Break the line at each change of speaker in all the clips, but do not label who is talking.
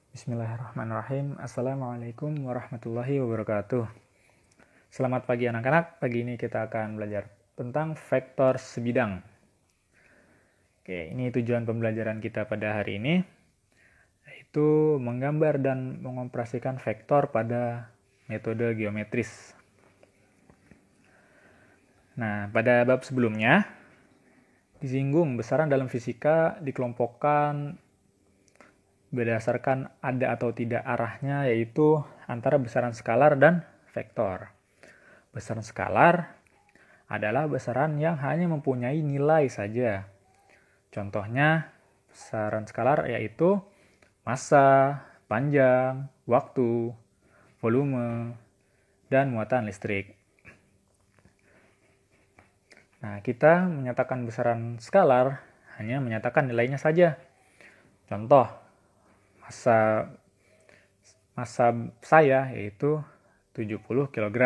Bismillahirrahmanirrahim. Assalamualaikum warahmatullahi wabarakatuh. Selamat pagi anak-anak. Pagi ini kita akan belajar tentang vektor sebidang. Oke, ini tujuan pembelajaran kita pada hari ini, yaitu menggambar dan mengoperasikan vektor pada metode geometris. Nah, pada bab sebelumnya, disinggung besaran dalam fisika dikelompokkan berdasarkan ada atau tidak arahnya, yaitu antara besaran skalar dan vektor. Besaran skalar adalah besaran yang hanya mempunyai nilai saja. Contohnya, besaran skalar yaitu massa, panjang, waktu, volume, dan muatan listrik. Nah, kita menyatakan besaran skalar hanya menyatakan nilainya saja. Contoh, massa saya yaitu 70 kg.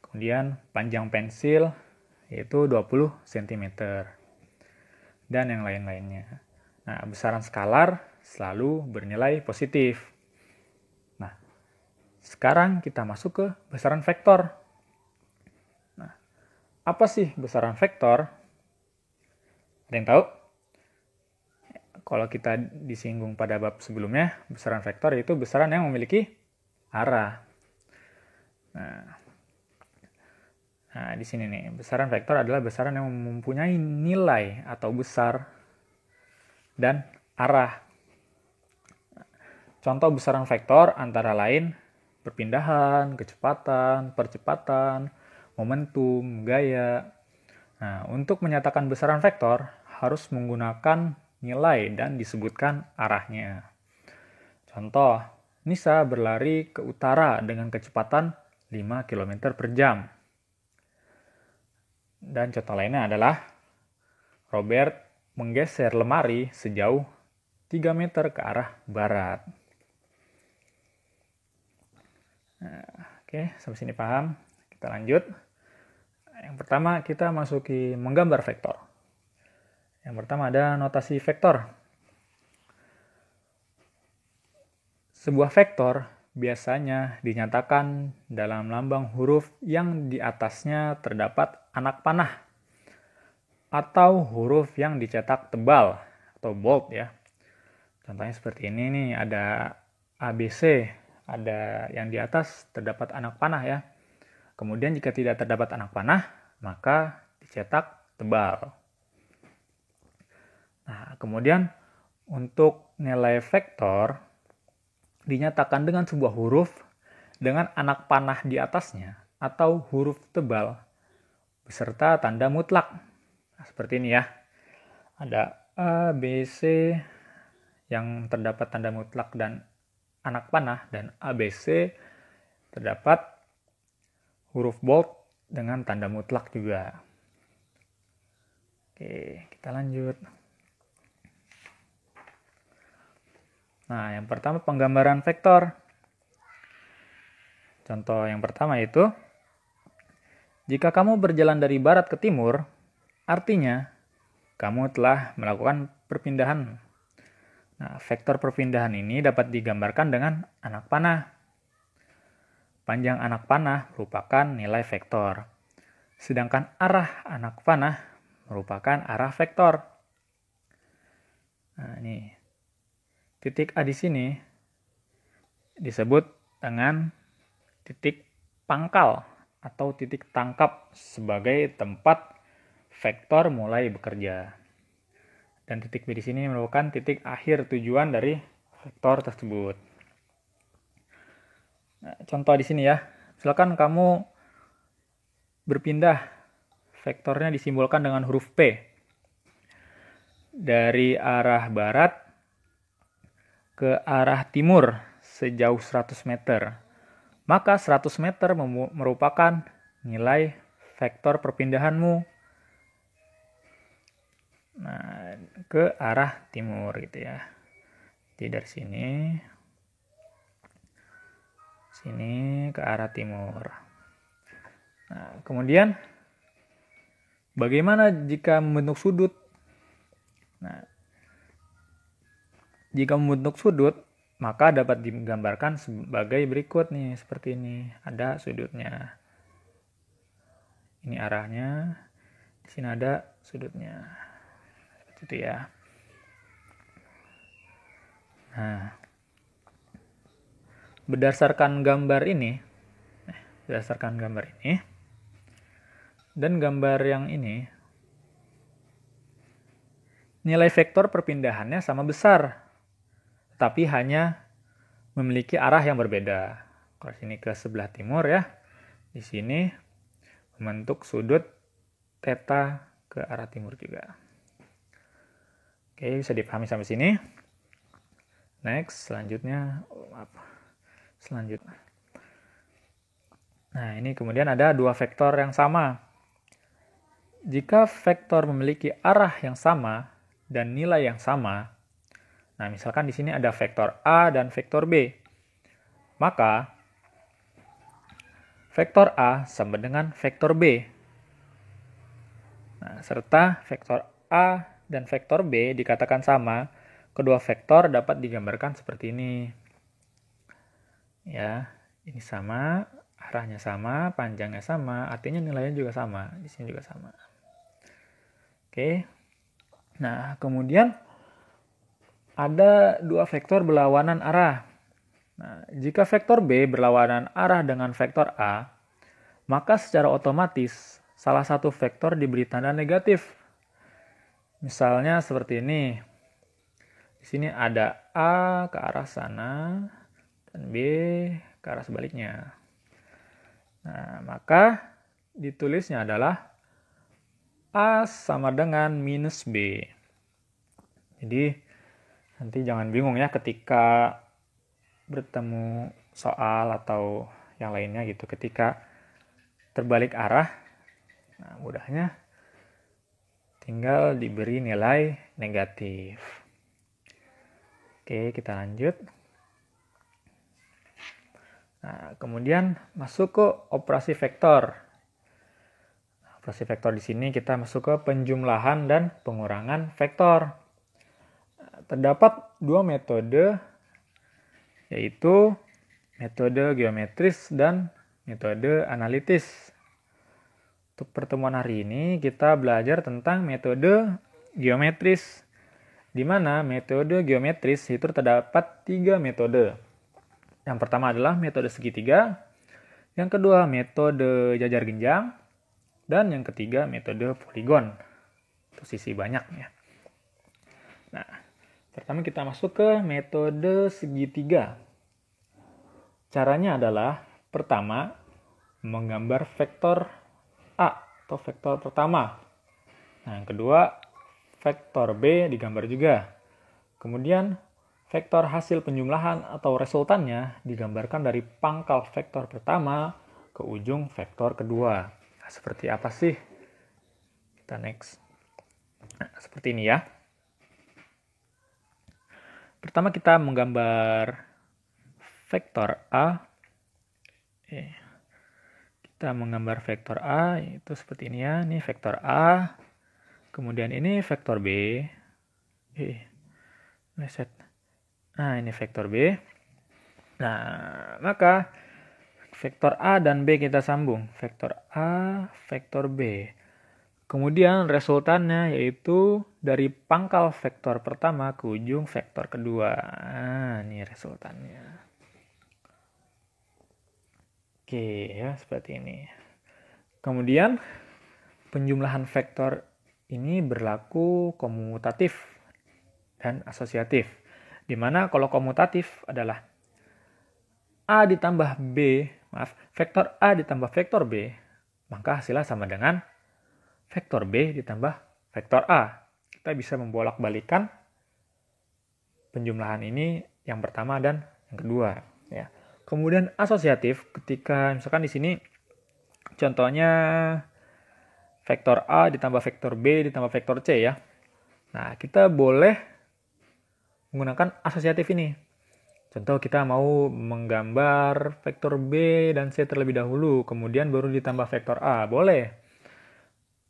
Kemudian panjang pensil yaitu 20 cm. Dan yang lain-lainnya. Nah, besaran skalar selalu bernilai positif. Nah, sekarang kita masuk ke besaran vektor. Nah, apa sih besaran vektor? Ada yang tahu? Kalau kita disinggung pada bab sebelumnya, besaran vektor itu besaran yang memiliki arah. Nah, di sini nih, besaran vektor adalah besaran yang mempunyai nilai atau besar dan arah. Contoh besaran vektor antara lain perpindahan, kecepatan, percepatan, momentum, gaya. Nah, untuk menyatakan besaran vektor harus menggunakan nilai dan disebutkan arahnya. Contoh, Nisa berlari ke utara dengan kecepatan 5 km per jam. Dan contoh lainnya adalah Robert menggeser lemari sejauh 3 meter ke arah barat. Nah, oke, sampai sini paham? Kita lanjut. Yang pertama kita masuki menggambar vektor. Yang pertama ada notasi vektor. Sebuah vektor biasanya dinyatakan dalam lambang huruf yang di atasnya terdapat anak panah atau huruf yang dicetak tebal atau bold ya. Contohnya seperti ini nih, ada ABC, ada yang di atas terdapat anak panah ya. Kemudian jika tidak terdapat anak panah, maka dicetak tebal. Nah, kemudian untuk nilai vektor dinyatakan dengan sebuah huruf dengan anak panah di atasnya atau huruf tebal beserta tanda mutlak. Nah, seperti ini ya. Ada A, B, C yang terdapat tanda mutlak dan anak panah, dan ABC terdapat huruf bold dengan tanda mutlak juga. Oke, kita lanjut. Nah, yang pertama penggambaran vektor. Contoh yang pertama itu, jika kamu berjalan dari barat ke timur, artinya kamu telah melakukan perpindahan. Nah, vektor perpindahan ini dapat digambarkan dengan anak panah. Panjang anak panah merupakan nilai vektor. Sedangkan arah anak panah merupakan arah vektor. Nah, ini titik A di sini disebut dengan titik pangkal atau titik tangkap sebagai tempat vektor mulai bekerja. Dan titik B di sini merupakan titik akhir tujuan dari vektor tersebut. Nah, contoh di sini ya. Misalkan kamu berpindah, vektornya disimbolkan dengan huruf P. Dari arah barat ke arah timur sejauh 100 meter. Maka 100 meter merupakan nilai vektor perpindahanmu. Nah, ke arah timur gitu ya. Jadi dari sini ke arah timur. Nah, kemudian bagaimana jika membentuk sudut? Nah, jika membentuk sudut, maka dapat digambarkan sebagai berikut nih, seperti ini. Ada sudutnya. Ini arahnya. Di sini ada sudutnya. Seperti itu ya. Nah, berdasarkan gambar ini dan gambar yang ini, nilai vektor perpindahannya sama besar, tapi hanya memiliki arah yang berbeda. Kalau sini ke sebelah timur ya, di sini membentuk sudut theta ke arah timur juga. Oke, bisa dipahami sampai sini. Next, selanjutnya. Nah, ini kemudian ada dua vektor yang sama. Jika vektor memiliki arah yang sama dan nilai yang sama, nah misalkan di sini ada vektor A dan vektor B, maka vektor A sama dengan vektor B. Nah, serta vektor A dan vektor B dikatakan sama, kedua vektor dapat digambarkan seperti ini. Ya, ini sama, arahnya sama, panjangnya sama, artinya nilainya juga sama, di sini juga sama. Oke. Nah, kemudian ada dua vektor berlawanan arah. Nah, jika vektor B berlawanan arah dengan vektor A, maka secara otomatis salah satu vektor diberi tanda negatif. Misalnya seperti ini. Di sini ada A ke arah sana dan B ke arah sebaliknya. Nah, maka ditulisnya adalah A sama dengan minus B. Jadi nanti jangan bingung ya ketika bertemu soal atau yang lainnya gitu. Ketika terbalik arah, nah mudahnya tinggal diberi nilai negatif. Oke, kita lanjut. Nah, kemudian masuk ke operasi vektor. Operasi vektor di sini kita masuk ke penjumlahan dan pengurangan vektor. Terdapat dua metode, yaitu metode geometris dan metode analitis. Untuk pertemuan hari ini kita belajar tentang metode geometris, di mana metode geometris itu terdapat 3 metode. Yang pertama adalah metode segitiga, yang kedua metode jajar genjang, dan yang ketiga metode poligon. Itu sisi banyak ya. Nah, pertama kita masuk ke metode segitiga. Caranya adalah pertama menggambar vektor A atau vektor pertama. Nah, yang kedua vektor B digambar juga. Kemudian vektor hasil penjumlahan atau resultannya digambarkan dari pangkal vektor pertama ke ujung vektor kedua. Nah, seperti apa sih? Kita next. Nah, seperti ini ya. Pertama kita menggambar vektor A. Kita menggambar vektor A, itu seperti ini ya. Ini vektor A. Kemudian ini vektor B. Nah, ini vektor B. Nah, maka vektor A dan B kita sambung. Vektor A, vektor B. Kemudian resultannya yaitu dari pangkal vektor pertama ke ujung vektor kedua. Nah, ini resultannya. Oke, ya seperti ini. Kemudian penjumlahan vektor ini berlaku komutatif dan asosiatif. Di mana kalau komutatif adalah vektor A ditambah vektor B, maka hasilnya sama dengan vektor B ditambah vektor A. Kita bisa membolak-balikan penjumlahan ini yang pertama dan yang kedua, ya. Kemudian asosiatif ketika misalkan di sini contohnya vektor A ditambah vektor B ditambah vektor C ya. Nah, kita boleh menggunakan asosiatif ini. Contoh kita mau menggambar vektor B dan C terlebih dahulu, kemudian baru ditambah vektor A. Boleh.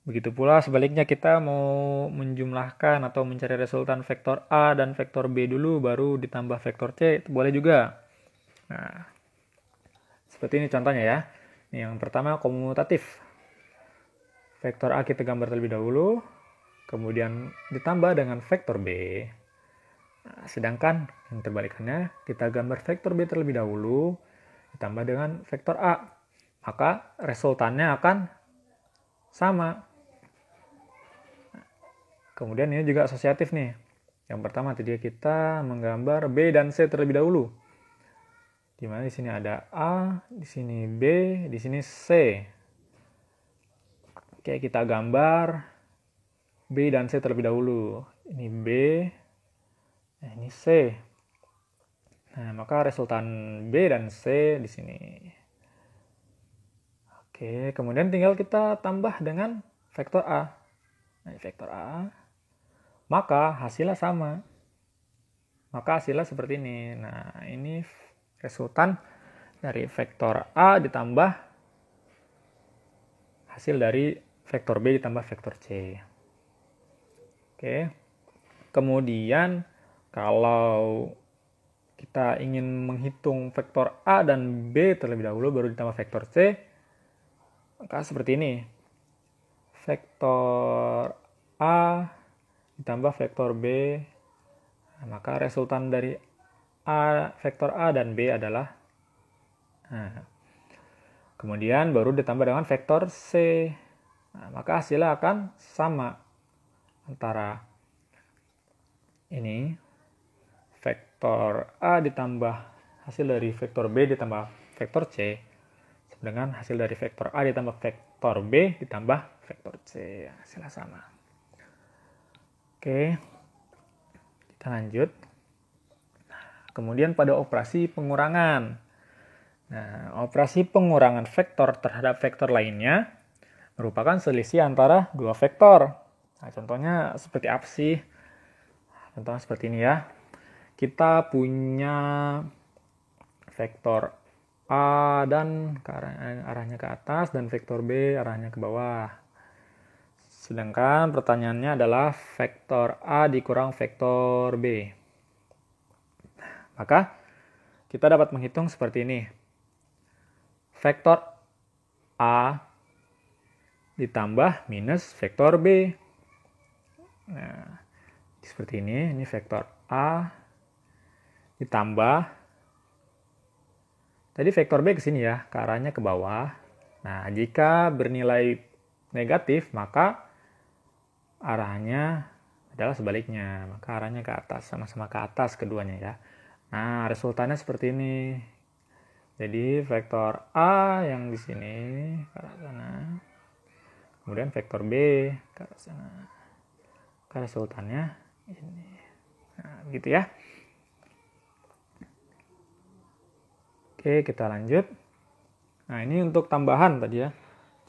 Begitu pula sebaliknya kita mau menjumlahkan atau mencari resultan vektor A dan vektor B dulu baru ditambah vektor C, itu boleh juga. Nah, seperti ini contohnya ya. Ini yang pertama komutatif. Vektor A kita gambar terlebih dahulu, kemudian ditambah dengan vektor B. Nah, sedangkan yang terbalikannya, kita gambar vektor B terlebih dahulu, ditambah dengan vektor A. Maka resultannya akan sama. Kemudian ini juga asosiatif nih. Yang pertama tadi kita menggambar B dan C terlebih dahulu. Di mana di sini ada A, di sini B, di sini C. Oke, kita gambar B dan C terlebih dahulu. Ini B, ini C. Nah, maka resultan B dan C di sini. Oke, kemudian tinggal kita tambah dengan vektor A. Nah, vektor A. Maka hasilnya sama. Maka hasilnya seperti ini. Nah, ini resultan dari vektor A ditambah hasil dari vektor B ditambah vektor C. Oke. Kemudian kalau kita ingin menghitung vektor A dan B terlebih dahulu baru ditambah vektor C, maka seperti ini. Vektor A ditambah vektor B, nah, maka resultan dari vektor A dan B adalah, nah, kemudian baru ditambah dengan vektor C, nah, maka hasilnya akan sama antara ini vektor A ditambah hasil dari vektor B ditambah vektor C dengan hasil dari vektor A ditambah vektor B ditambah vektor C, hasilnya sama. Oke, kita lanjut. Kemudian pada operasi pengurangan. Nah, operasi pengurangan vektor terhadap vektor lainnya merupakan selisih antara dua vektor. Nah, contohnya seperti apa sih? Contohnya seperti ini ya. Kita punya vektor A dan arahnya ke atas dan vektor B arahnya ke bawah. Sedangkan pertanyaannya adalah vektor A dikurang vektor B. Maka kita dapat menghitung seperti ini. Vektor A ditambah minus vektor B. Nah, seperti ini. Ini vektor A ditambah. Tadi vektor B ke sini ya, ke arahnya ke bawah. Nah, jika bernilai negatif, maka arahnya adalah sebaliknya, maka arahnya ke atas, sama-sama ke atas keduanya ya. Nah, resultannya seperti ini. Jadi vektor A yang di sini ke arah sana, kemudian vektor B ke arah sana. Maka resultannya ini. Nah, begitu ya. Oke, kita lanjut. Nah, ini untuk tambahan tadi ya.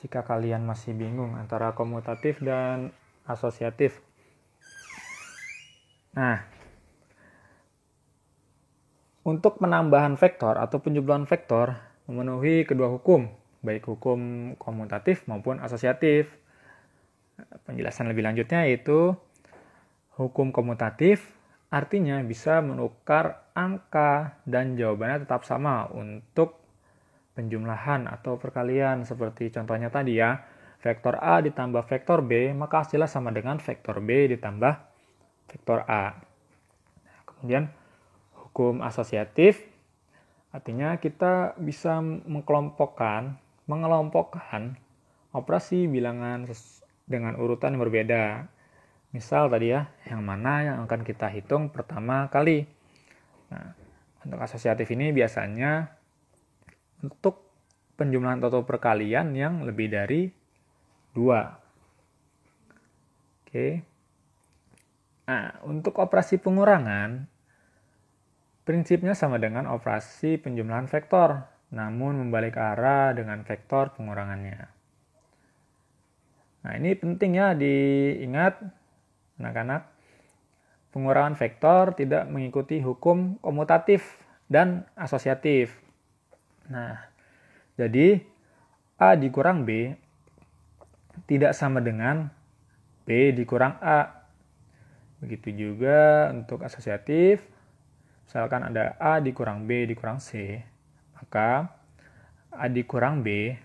Jika kalian masih bingung antara komutatif dan asosiatif. Nah, untuk penambahan vektor atau penjumlahan vektor memenuhi kedua hukum, baik hukum komutatif maupun asosiatif. Penjelasan lebih lanjutnya yaitu hukum komutatif artinya bisa menukar angka dan jawabannya tetap sama untuk penjumlahan atau perkalian seperti contohnya tadi ya. Vektor A ditambah vektor B, maka hasilnya sama dengan vektor B ditambah vektor A. Nah, kemudian hukum asosiatif artinya kita bisa mengelompokkan operasi bilangan dengan urutan yang berbeda. Misal tadi ya, yang mana yang akan kita hitung pertama kali. Nah, untuk asosiatif ini biasanya untuk penjumlahan atau perkalian yang lebih dari 2. Oke. Nah, untuk operasi pengurangan, prinsipnya sama dengan operasi penjumlahan vektor, namun membalik arah dengan vektor pengurangannya. Nah, ini penting ya diingat, anak-anak. Pengurangan vektor tidak mengikuti hukum komutatif dan asosiatif. Nah, jadi A dikurang B tidak sama dengan B dikurang A. Begitu juga untuk asosiatif, misalkan ada A dikurang B dikurang C, maka A dikurang B,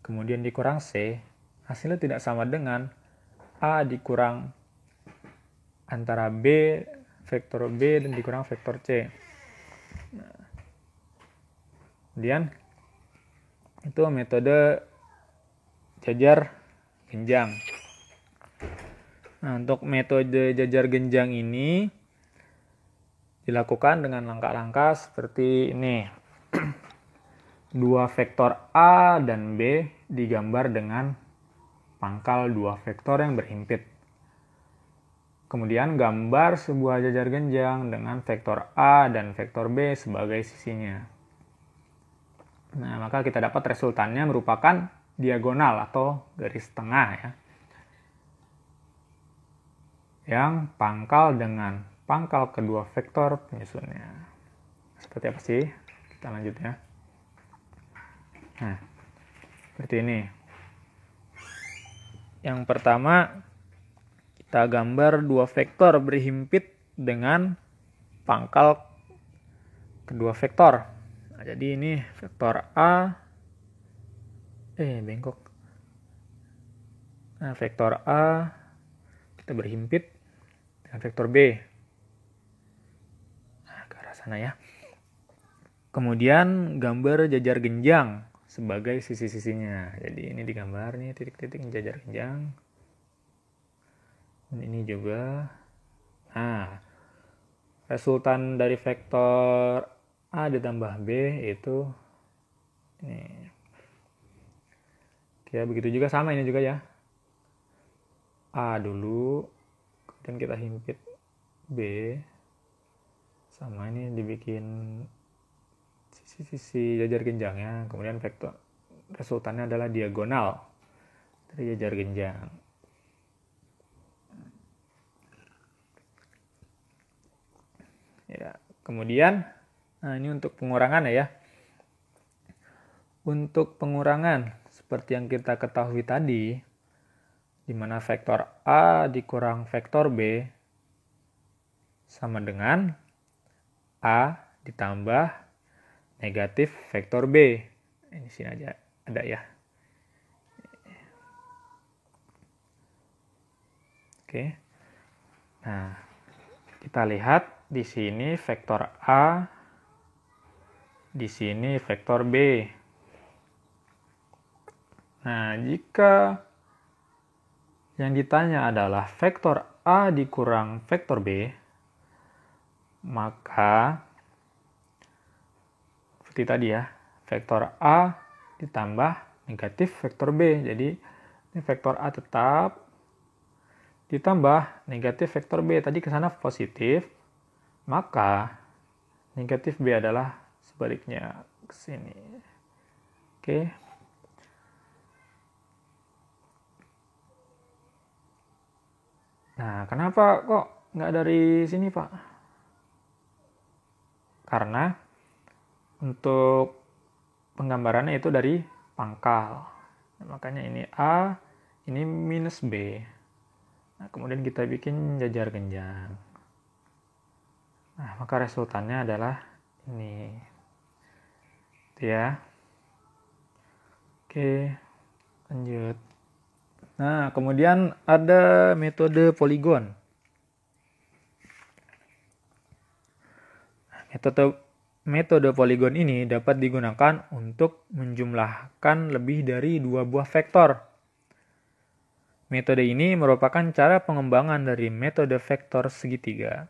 kemudian dikurang C, hasilnya tidak sama dengan A dikurang antara B, vektor B, dan dikurang vektor C. Nah, kemudian itu metode jajar genjang. Nah, untuk metode jajar genjang ini dilakukan dengan langkah-langkah seperti ini. Dua vektor A dan B digambar dengan pangkal dua vektor yang berhimpit. Kemudian gambar sebuah jajar genjang dengan vektor A dan vektor B sebagai sisinya. Nah, maka kita dapat resultannya merupakan diagonal atau garis tengah ya. Yang pangkal dengan pangkal kedua vektor penyusunnya. Seperti apa sih? Kita lanjut ya. Nah, seperti ini. Yang pertama, kita gambar dua vektor berhimpit dengan pangkal kedua vektor. Nah, jadi ini vektor A, bengkok. Nah, vektor A kita berhimpit dengan vektor B. Nah, ke arah sana ya. Kemudian gambar jajar genjang sebagai sisi-sisinya. Jadi ini digambar nih titik-titik jajar genjang. Dan ini juga. Nah, resultan dari vektor A ditambah B itu ini. Oke, begitu juga sama ini juga ya. A dulu, kemudian kita himpit B, sama ini dibikin sisi-sisi jajar genjangnya, kemudian vektor resultannya adalah diagonal dari jajar genjang. Ya, kemudian, nah ini untuk pengurangan ya. Untuk pengurangan, seperti yang kita ketahui tadi, di mana vektor A dikurang vektor B sama dengan A ditambah negatif vektor B. Ini sini aja ada ya. Oke. Nah, kita lihat di sini vektor A, di sini vektor B. Nah, jika yang ditanya adalah vektor A dikurang vektor B, maka seperti tadi ya, vektor A ditambah negatif vektor B. Jadi ini vektor A tetap ditambah negatif vektor B. Tadi ke sana positif, maka negatif B adalah sebaliknya ke sini. Oke. Nah, kenapa kok nggak dari sini, Pak? Karena untuk penggambarannya itu dari pangkal. Nah, makanya ini A, ini minus B. Nah, kemudian kita bikin jajar genjang. Nah, maka resultannya adalah ini. Itu ya. Oke, lanjut. Nah, kemudian ada metode poligon. Metode poligon ini dapat digunakan untuk menjumlahkan lebih dari dua buah vektor. Metode ini merupakan cara pengembangan dari metode vektor segitiga.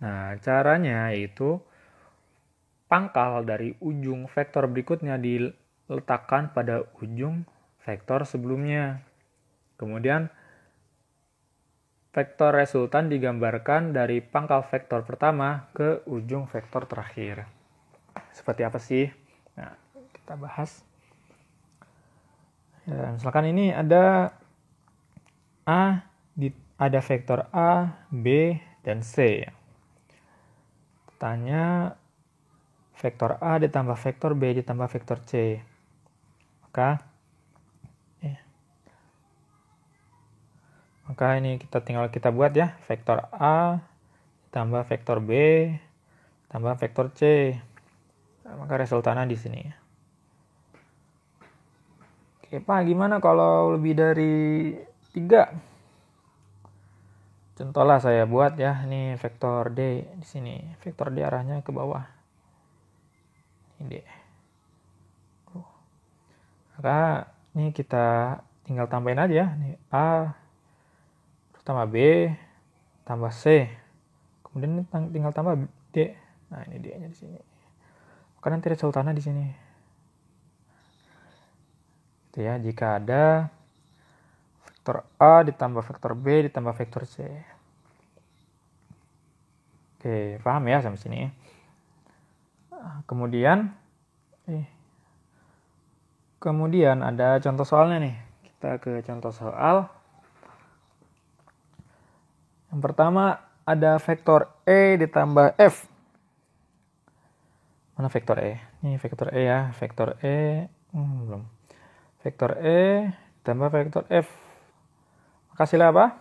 Nah, caranya yaitu pangkal dari ujung vektor berikutnya diletakkan pada ujung vektor sebelumnya. Kemudian vektor resultan digambarkan dari pangkal vektor pertama ke ujung vektor terakhir. Seperti apa sih? Nah, kita bahas. Ya, misalkan ini ada ada vektor A, B, dan C. Tanya vektor A ditambah vektor B ditambah vektor C. Maka Maka ini tinggal kita buat ya, vektor A tambah vektor B tambah vektor C. Nah, maka resultannya di sini. Oke, Pak, gimana kalau lebih dari 3? Contohlah saya buat ya, ini vektor D di sini. Vektor D arahnya ke bawah. Ini D. Maka ini kita tinggal tambahin aja ya. Ini A tambah B tambah C. Kemudian tinggal tambah D. Nah, ini D-nya di sini. Maka nanti resultannya di sini. Itu ya, jika ada vektor A ditambah vektor B ditambah vektor C. Oke, paham ya sampai sini. Kemudian ada contoh soalnya nih. Kita ke contoh soal. Yang pertama ada vektor E ditambah F. Mana vektor E? Ini vektor E ya. Vektor E. Belum. Vektor E ditambah vektor F. Maka hasilnya apa?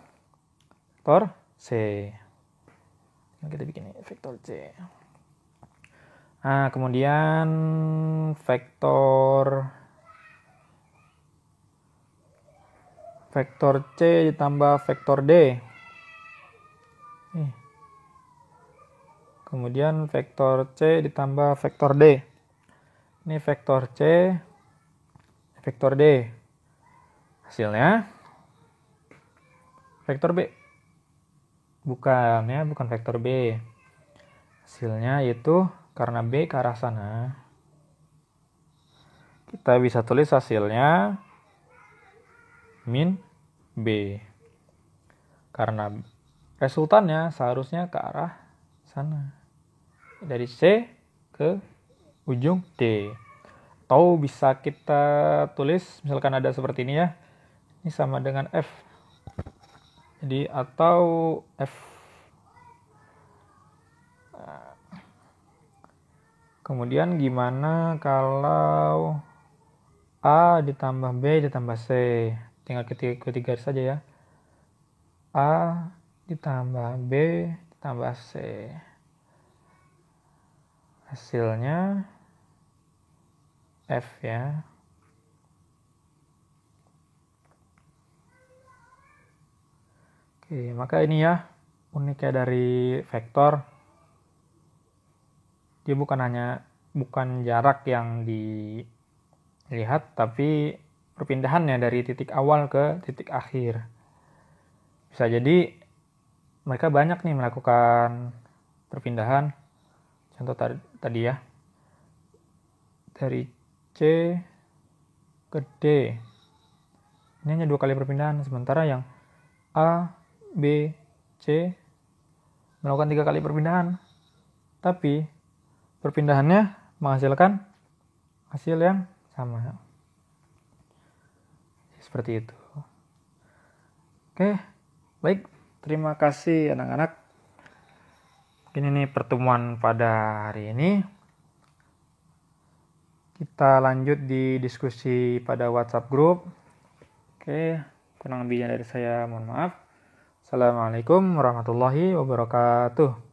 Vektor C. Nah, kita bikin ini vektor C. Nah, kemudian vektor C ditambah vektor D. Kemudian vektor C ditambah vektor D. Ini vektor C, vektor D. Hasilnya vektor B. Bukan vektor B. Hasilnya itu karena B ke arah sana, kita bisa tulis hasilnya min B. Karena resultannya seharusnya ke arah sana. Dari C ke ujung D. Atau bisa kita tulis, misalkan ada seperti ini ya. Ini sama dengan F. Jadi atau F. Kemudian gimana kalau A ditambah B ditambah C? Tinggal ketik garis saja ya. A ditambah B ditambah C. Hasilnya F ya. Oke, maka ini ya uniknya dari vektor. Dia bukan jarak yang dilihat, tapi perpindahannya dari titik awal ke titik akhir. Bisa jadi mereka banyak nih melakukan perpindahan. Contoh tadi ya, dari C ke D. Ini hanya 2 kali perpindahan, sementara yang A, B, C melakukan 3 kali perpindahan. Tapi perpindahannya menghasilkan hasil yang sama. Seperti itu. Oke, baik. Terima kasih anak-anak. Ini pertemuan pada hari ini. Kita lanjut di diskusi pada WhatsApp group. Oke, kurang lebihnya dari saya mohon maaf. Assalamualaikum warahmatullahi wabarakatuh.